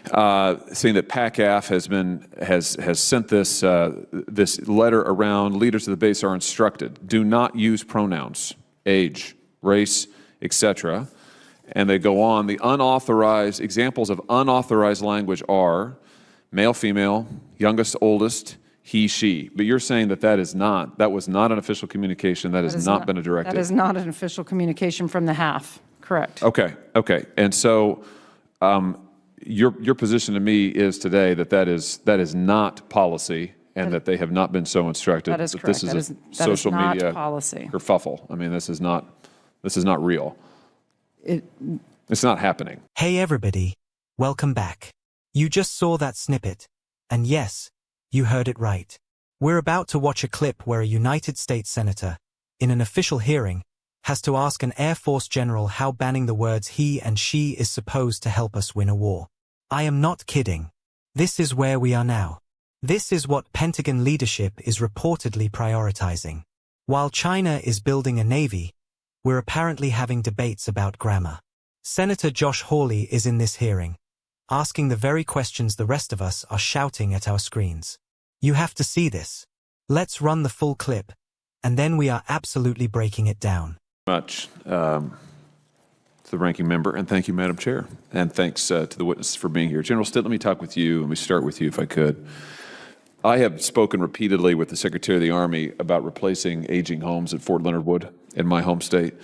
saying that PACAF has sent this letter around. Leaders of the base are instructed: do not use pronouns, age, race, etc. And they go on. The unauthorized examples of unauthorized language are male, female, youngest, oldest, he, she. But you're saying that that was not an official communication. That has not been a directive. That is not an official communication from the HAF. Correct. Okay. And so your position to me is today that is not policy, and that they have not been so instructed. That is correct. This is a social media policy kerfuffle. I mean, this is not real. It's not happening. Hey everybody, welcome back. You just saw that snippet, and yes, you heard it right. We're about to watch a clip where a United States Senator, in an official hearing, has to ask an Air Force general how banning the words he and she is supposed to help us win a war. I am not kidding. This is where we are now. This is what Pentagon leadership is reportedly prioritizing. While China is building a navy, we're apparently having debates about grammar. Senator Josh Hawley is in this hearing, asking the very questions the rest of us are shouting at our screens. You have to see this. Let's run the full clip, and then we are absolutely breaking it down. Much to the ranking member, and thank you, Madam Chair, and thanks to the witnesses for being here. General Stitt, let me talk with you, and we start with you if I could. I have spoken repeatedly with the Secretary of the Army about replacing aging homes at Fort Leonard Wood in my home state,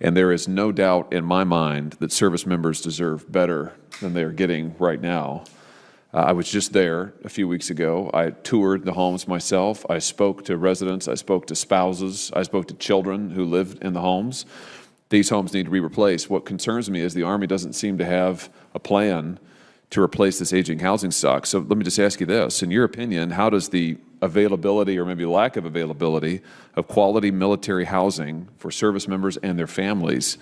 and there is no doubt in my mind that service members deserve better than they are getting right now. I was just there a few weeks ago. I toured the homes myself. I spoke to residents. I spoke to spouses. I spoke to children who lived in the homes. These homes need to be replaced. What concerns me is the Army doesn't seem to have a plan to replace this aging housing stock. So let me just ask you this. In your opinion, how does the availability, or maybe lack of availability, of quality military housing for service members and their families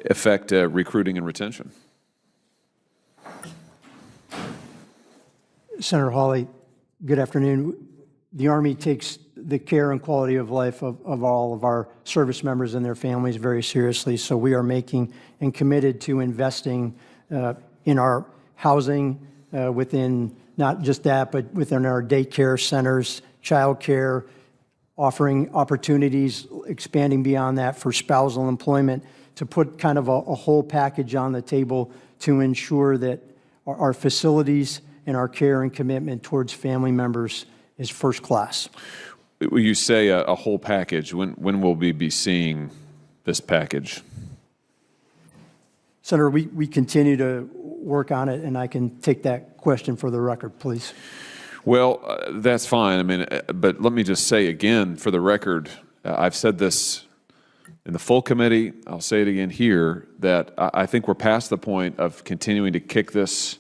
affect recruiting and retention? Senator Hawley, good afternoon. The Army takes the care and quality of life of all of our service members and their families very seriously. So we are making and committed to investing in our housing within not just that, but within our daycare centers, child care, offering opportunities, expanding beyond that for spousal employment, to put kind of a whole package on the table to ensure that our facilities and our care and commitment towards family members is first class. You say a whole package. When will we be seeing this package? Senator, we continue to work on it, and I can take that question for the record, please. Well, that's fine. I mean, but let me just say again, for the record, I've said this in the full committee. I'll say it again here, that I think we're past the point of continuing to kick this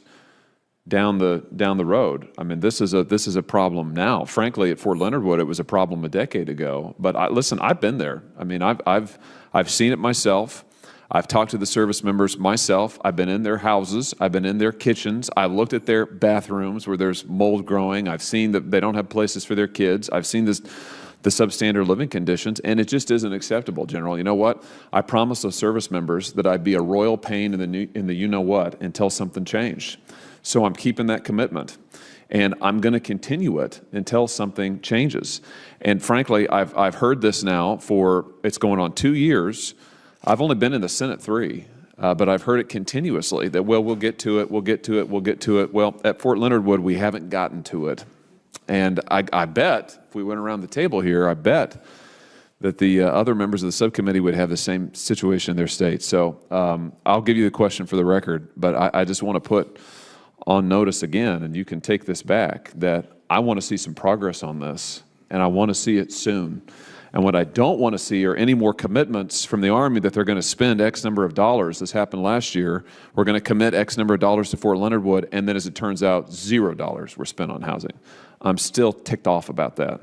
down the road. I mean, this is a problem now. Frankly, at Fort Leonard Wood, it was a problem a decade ago. But listen, I've been there. I mean, I've seen it myself. I've talked to the service members myself. I've been in their houses. I've been in their kitchens. I've looked at their bathrooms where there's mold growing. I've seen that they don't have places for their kids. I've seen the substandard living conditions, and it just isn't acceptable, General. You know what? I promised those service members that I'd be a royal pain in the you-know-what until something changed. So I'm keeping that commitment, and I'm going to continue it until something changes. And frankly, I've heard this now it's going on 2 years. I've only been in the Senate 3, but I've heard it continuously that, well, we'll get to it, we'll get to it, we'll get to it. Well, at Fort Leonard Wood, we haven't gotten to it. And I bet, if we went around the table here, I bet that the other members of the subcommittee would have the same situation in their state. So I'll give you the question for the record, but I just want to put on notice again, and you can take this back, that I want to see some progress on this, and I want to see it soon. And what I don't want to see are any more commitments from the Army that they're going to spend X number of dollars. This happened last year. We're going to commit X number of dollars to Fort Leonard Wood, and then as it turns out, $0 were spent on housing. I'm still ticked off about that.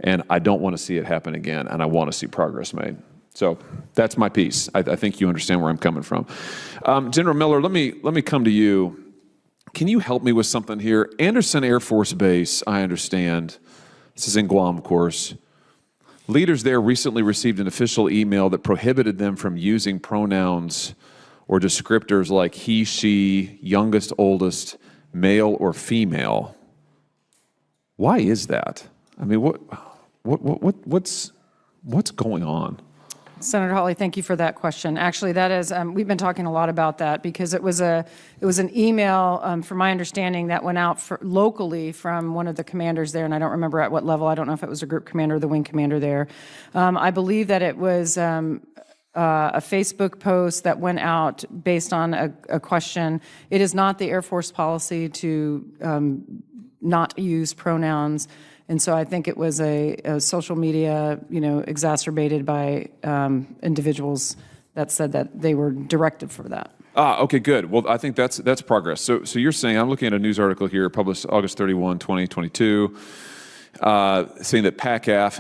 And I don't want to see it happen again, and I want to see progress made. So that's my piece. I think you understand where I'm coming from. General Miller, let me come to you. Can you help me with something here? Anderson Air Force Base, I understand. This is in Guam, of course. Leaders there recently received an official email that prohibited them from using pronouns or descriptors like he, she, youngest, oldest, male or female. Why is that? I mean, what's going on? Senator Hawley, thank you for that question. Actually, that is, we've been talking a lot about that because it was an email, from my understanding, that went out locally from one of the commanders there, and I don't remember at what level. I don't know if it was a group commander or the wing commander there. I believe that it was a Facebook post that went out based on a question. It is not the Air Force policy to not use pronouns. And so I think it was a social media, exacerbated by individuals that said that they were directed for that. Okay, good. Well, I think that's progress. So you're saying, I'm looking at a news article here published August 31, 2022, saying that PACAF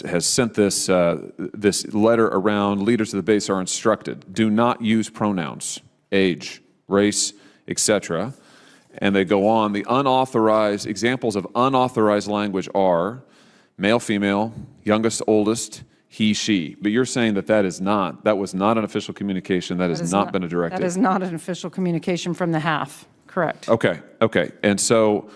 has sent this letter around. Leaders of the base are instructed, do not use pronouns, age, race, etc. And they go on. The unauthorized examples of unauthorized language are male, female, youngest, oldest, he, she. But you're saying that that was not an official communication. That has not been a directive. That is not an official communication from the HAF. Correct. Okay. And so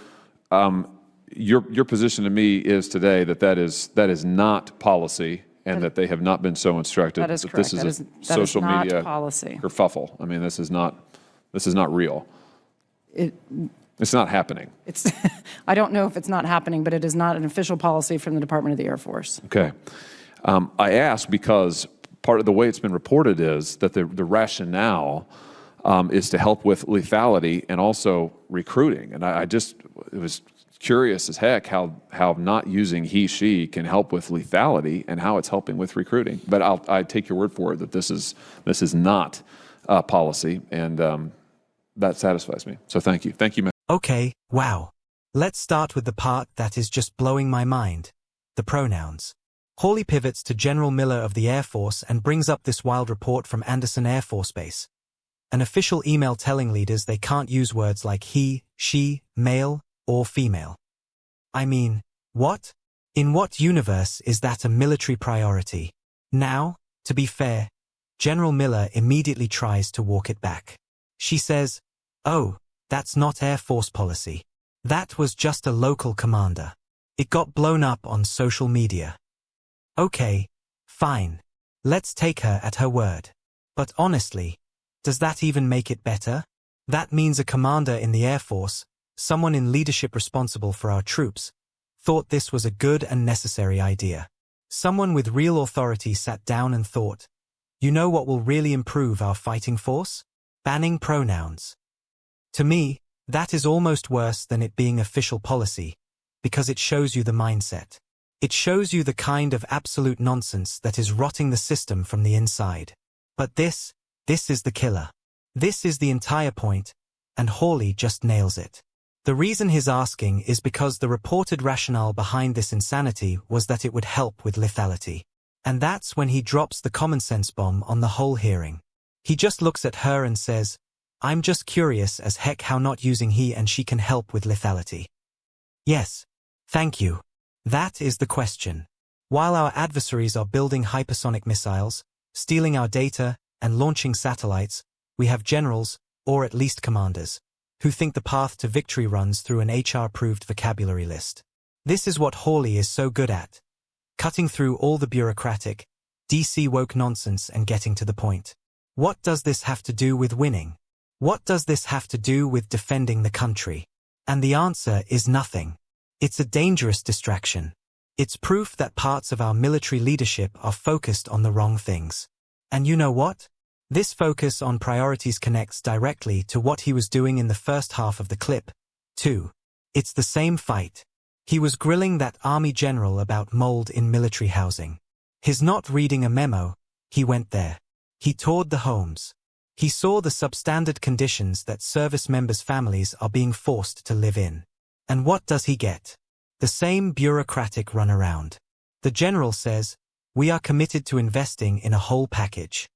your position to me is today that is not policy, and that they have not been so instructed. That is correct. This is that social is not media policy. kerfuffle. I mean, this is not real. It's not happening. I don't know if it's not happening, but it is not an official policy from the Department of the Air Force. Okay. I ask because part of the way it's been reported is that the rationale is to help with lethality and also recruiting. And it was curious as heck how not using he, she can help with lethality and how it's helping with recruiting. But I take your word for it that this is not policy, and that satisfies me. So thank you. Thank you, Matt. Okay, wow. Let's start with the part that is just blowing my mind. The pronouns. Hawley pivots to General Miller of the Air Force and brings up this wild report from Anderson Air Force Base. An official email telling leaders they can't use words like he, she, male, or female. I mean, what? In what universe is that a military priority? Now, to be fair, General Miller immediately tries to walk it back. She says, "Oh, that's not Air Force policy. That was just a local commander. It got blown up on social media." Okay, fine. Let's take her at her word. But honestly, does that even make it better? That means a commander in the Air Force, someone in leadership responsible for our troops, thought this was a good and necessary idea. Someone with real authority sat down and thought, you know what will really improve our fighting force? Banning pronouns. To me, that is almost worse than it being official policy, because it shows you the mindset. It shows you the kind of absolute nonsense that is rotting the system from the inside. But this is the killer. This is the entire point, and Hawley just nails it. The reason he's asking is because the reported rationale behind this insanity was that it would help with lethality. And that's when he drops the common sense bomb on the whole hearing. He just looks at her and says, I'm just curious as heck how not using he and she can help with lethality. Yes, thank you. That is the question. While our adversaries are building hypersonic missiles, stealing our data, and launching satellites, we have generals, or at least commanders, who think the path to victory runs through an HR-approved vocabulary list. This is what Hawley is so good at. Cutting through all the bureaucratic, DC woke nonsense and getting to the point. What does this have to do with winning? What does this have to do with defending the country? And the answer is nothing. It's a dangerous distraction. It's proof that parts of our military leadership are focused on the wrong things. And you know what? This focus on priorities connects directly to what he was doing in the first half of the clip, too. It's the same fight. He was grilling that army general about mold in military housing. He's not reading a memo, he went there. He toured the homes. He saw the substandard conditions that service members' families are being forced to live in. And what does he get? The same bureaucratic runaround. The general says, we are committed to investing in a whole package.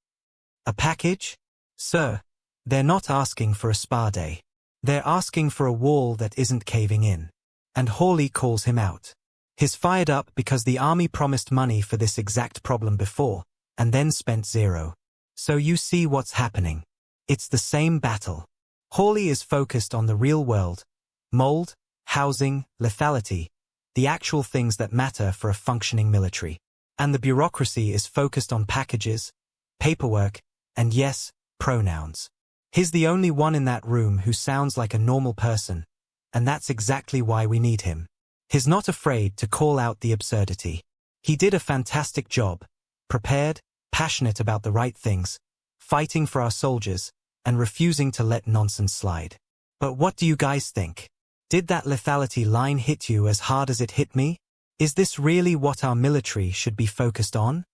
A package? Sir, they're not asking for a spa day. They're asking for a wall that isn't caving in. And Hawley calls him out. He's fired up because the army promised money for this exact problem before, and then spent zero. So you see what's happening. It's the same battle. Hawley is focused on the real world: mold, housing, lethality, the actual things that matter for a functioning military. And the bureaucracy is focused on packages, paperwork, and yes, pronouns. He's the only one in that room who sounds like a normal person, and that's exactly why we need him. He's not afraid to call out the absurdity. He did a fantastic job, prepared, passionate about the right things, fighting for our soldiers, and refusing to let nonsense slide. But what do you guys think? Did that lethality line hit you as hard as it hit me? Is this really what our military should be focused on?